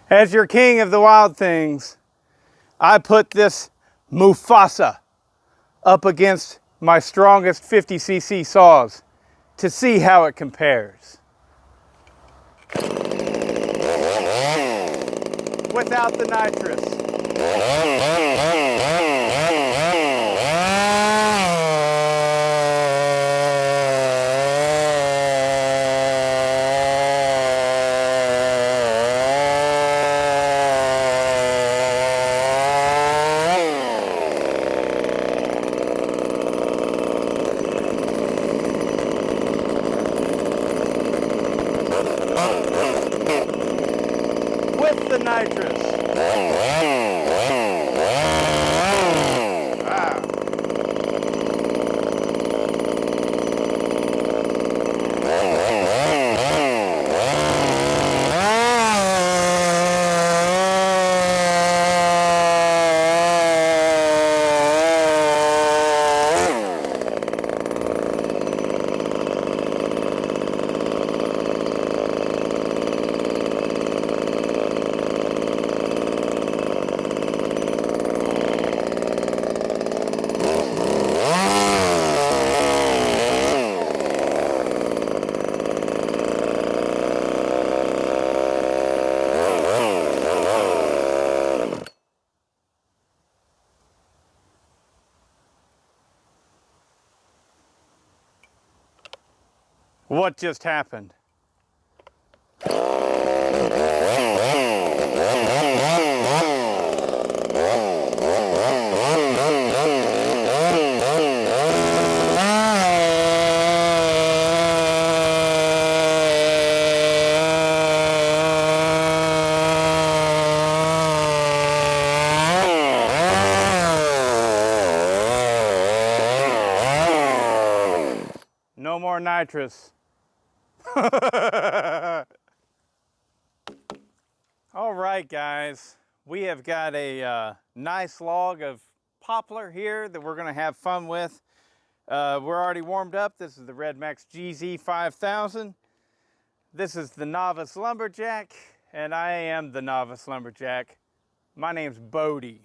As your king of the wild things, I put this Mufasa up against my strongest 50cc saws to see how it compares. Without the nitrous. With the nitrous. What just happened? No more nitrous. All right, guys, we have got a nice log of poplar here that we're going to have fun with. We're already warmed up. This is the Red Max GZ 5000. This is the Novice Lumberjack, and I am the Novice Lumberjack. My name's Bodie.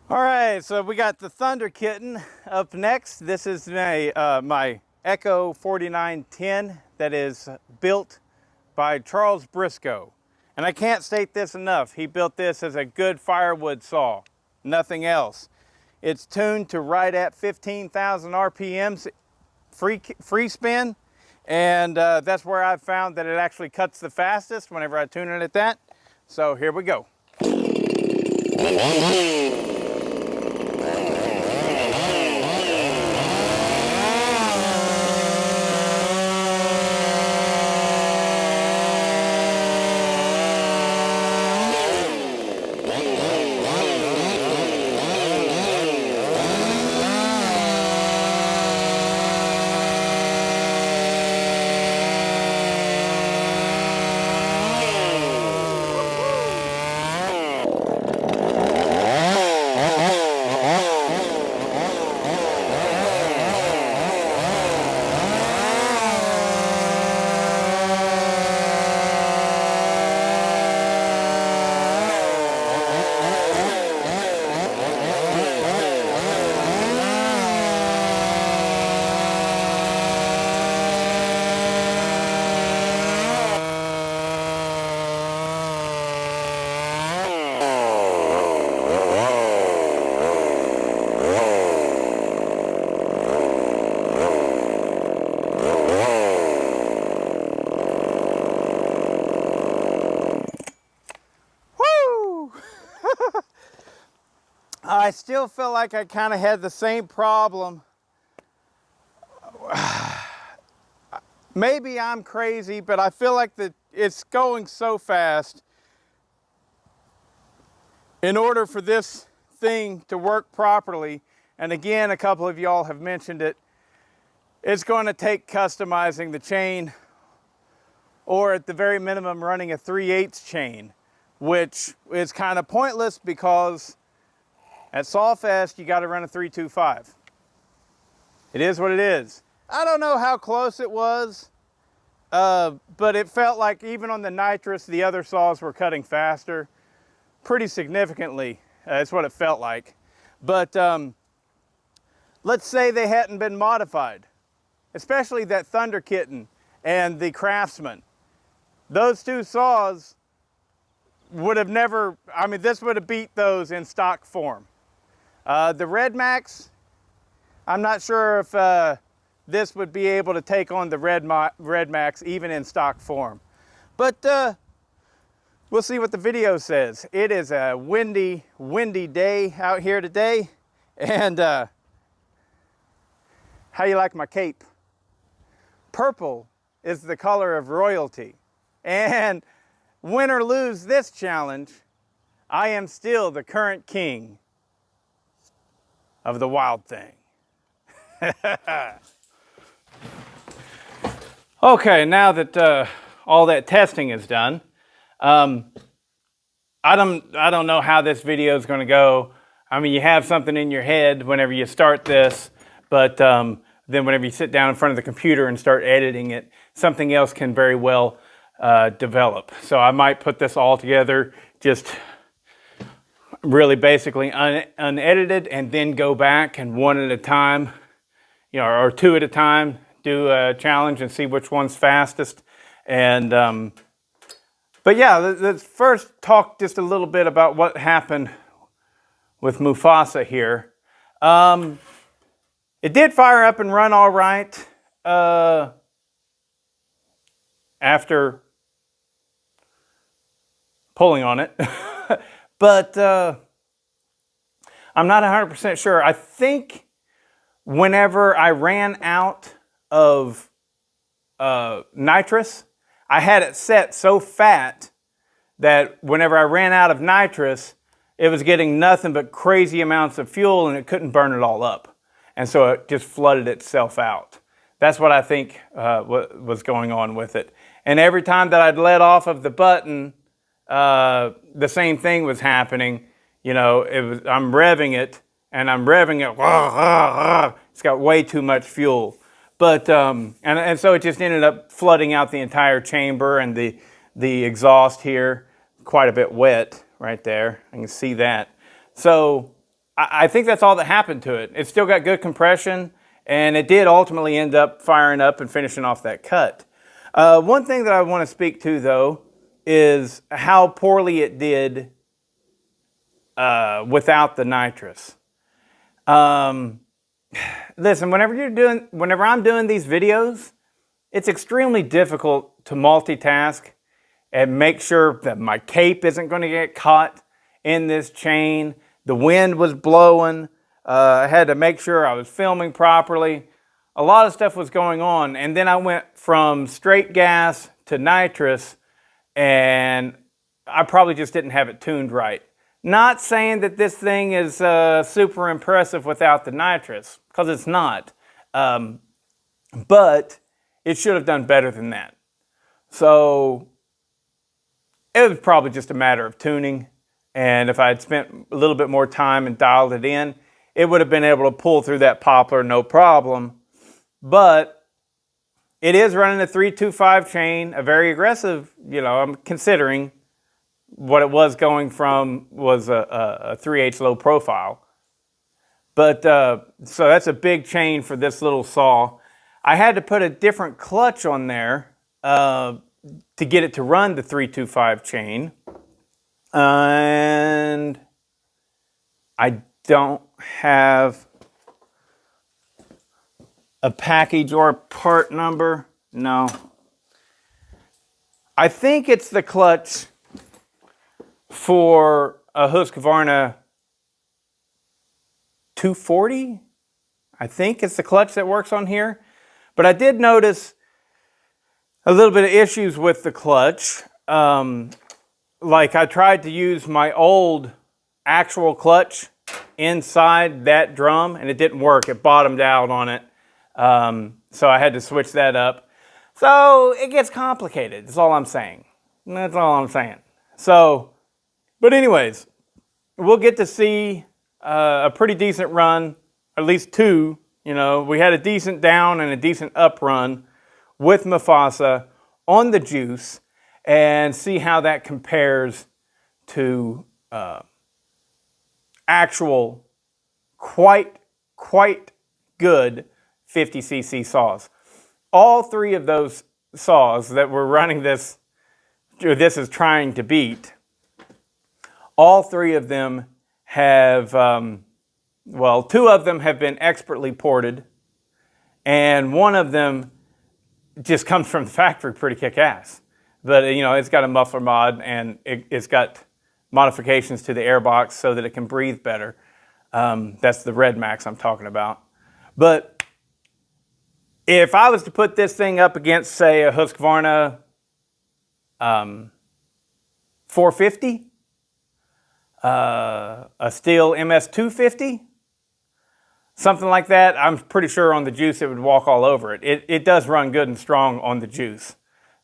All right, so we got the Thunder Kitten up next. This is my Echo 4910 that is built by Charles Briscoe. And I can't state this enough. He built this as a good firewood saw, nothing else. It's tuned to right at 15,000 RPMs free spin, and that's where I've found that it actually cuts the fastest whenever I tune it at that. So here we go. I still feel like I kind of had the same problem maybe I'm crazy, but I feel like it's going so fast. In order for this thing to work properly, and again, a couple of y'all have mentioned it, it's going to take customizing the chain, or at the very minimum running a 3/8 chain, which is kind of pointless because at Sawfest you got to run a 325. It is what it is. I don't know how close it was, but it felt like even on the nitrous the other saws were cutting faster pretty significantly. That's what it felt like. But let's say they hadn't been modified, especially that Thunder Kitten and the Craftsman. Those two saws would have never, I mean, this would have beat those in stock form. The Red Max, I'm not sure if this would be able to take on the Red Max even in stock form. But we'll see what the video says. It is a windy day out here today. And how you like my cape? Purple is the color of royalty. And win or lose this challenge, I am still the current king of the Wild Thing. Okay, now that all that testing is done, I don't know how this video is going to go. I mean, you have something in your head whenever you start this, but then whenever you sit down in front of the computer and start editing it, something else can very well develop. So I might put this all together just really basically unedited, and then go back and one at a time, you know, or two at a time, do a challenge and see which one's fastest. And but yeah, let's first talk just a little bit about what happened with Mufasa here. It did fire up and run all right after pulling on it. But I'm not 100% sure. I think whenever I ran out of nitrous, I had it set so fat that whenever I ran out of nitrous, it was getting nothing but crazy amounts of fuel and it couldn't burn it all up. And so it just flooded itself out. That's what I think was going on with it. And every time that I'd let off of the button, the same thing was happening. You know, I'm revving it, and I'm revving it. It's got way too much fuel. But and so it just ended up flooding out the entire chamber, and the exhaust here, quite a bit wet right there. I can see that. So I think that's all that happened to it. It still got good compression, and it did ultimately end up firing up and finishing off that cut. One thing that I want to speak to, though, is how poorly it did without the nitrous. Listen, whenever I'm doing these videos, it's extremely difficult to multitask and make sure that my cape isn't going to get caught in this chain. The wind was blowing. I had to make sure I was filming properly. A lot of stuff was going on, and then I went from straight gas to nitrous, and I probably just didn't have it tuned right. Not saying that this thing is super impressive without the nitrous, because it's not. But it should have done better than that. So it was probably just a matter of tuning. And if I had spent a little bit more time and dialed it in, it would have been able to pull through that poplar no problem. But it is running a 325 chain, a very aggressive, you know, I'm considering what it was going from was a 3/8 low profile. But so that's a big chain for this little saw. I had to put a different clutch on there to get it to run the 325 chain. And I don't have a package or a part number. No. I think it's the clutch for a Husqvarna 240. I think it's the clutch that works on here. But I did notice a little bit of issues with the clutch. Like I tried to use my old actual clutch inside that drum and it didn't work. It bottomed out on it. So I had to switch that up. So it gets complicated. That's all I'm saying. That's all I'm saying. So, but anyways, we'll get to see a pretty decent run, at least two. You know, we had a decent down and a decent up run with Mufasa on the juice, and see how that compares to actual quite good 50cc saws. All three of those saws that we're running this is trying to beat, all three of them have, well, two of them have been expertly ported, and one of them just comes from the factory pretty kick-ass. But, you know, it's got a muffler mod, and it's got modifications to the airbox so that it can breathe better. That's the Red Max I'm talking about. But if I was to put this thing up against, say, a Husqvarna 450, a Stihl MS250, something like that, I'm pretty sure on the juice it would walk all over it. It does run good and strong on the juice.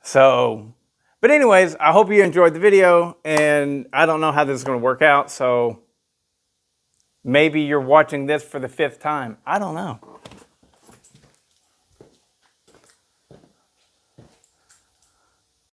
So, but anyways, I hope you enjoyed the video, and I don't know how this is going to work out, so maybe you're watching this for the 5th time. I don't know.